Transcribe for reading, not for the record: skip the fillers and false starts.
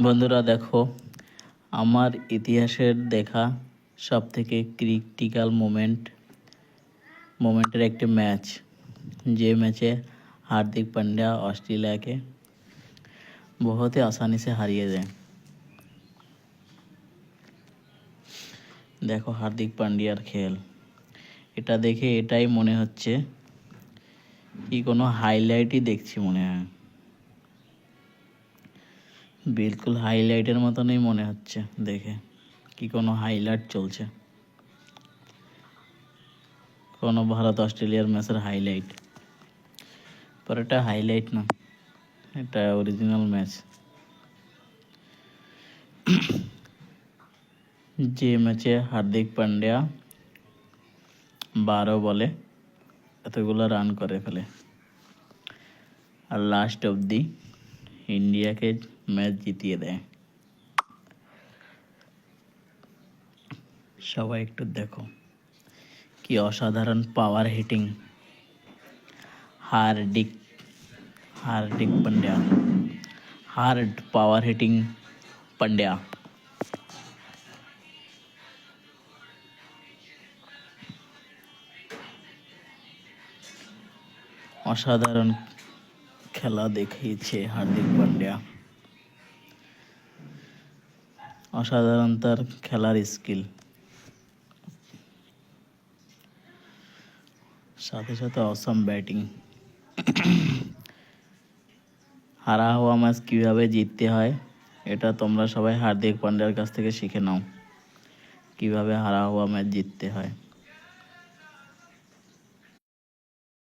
বন্ধুরা দেখো, আমার ইতিহাসের দেখা সবথেকে ক্রিটিক্যাল মোমেন্টের একটি ম্যাচ, যে मैचे हार्दिक पांड्या ऑस्ट्रेलिया के बहुत ही आसानी से हारिए दें। देखो हार्दिक पांड्यार खेल, এটা দেখে এটাই মনে হচ্ছে কি কোনো হাইলাইটই দেখছি মনে হয়, বিলকুল হাইলাইটের মতনই মনে হচ্ছে দেখে, কি কোনো হাইলাইট চলছে, কোনো ভারত অস্ট্রেলিয়ার ম্যাচের হাইলাইট। पर এটা হাইলাইট না, এটা অরিজিনাল ম্যাচ। যে ম্যাচে হার্দিক পান্ডিয়া 12 বলে এতগুলো রান করে ফেলে আর লাস্ট অবধি ইন্ডিয়াকে ম্যাচ জিতিয়ে দেয়। সবাই একটু দেখো কি অসাধারণ power hitting Hardik Pandya, hard power hitting Pandya. অসাধারণ খেলা দেখিয়েছে হার্দিক পান্ডিয়া, অসাধারণ তার খেলার স্কিল, সাথে সাথে অসম ব্যাটিং। হারা হওয়া ম্যাচ কীভাবে জিততে হয় এটা তোমরা সবাই হার্দিক পান্ডিয়ার কাছ থেকে শিখে নাও, কীভাবে হারা হওয়া ম্যাচ জিততে হয়।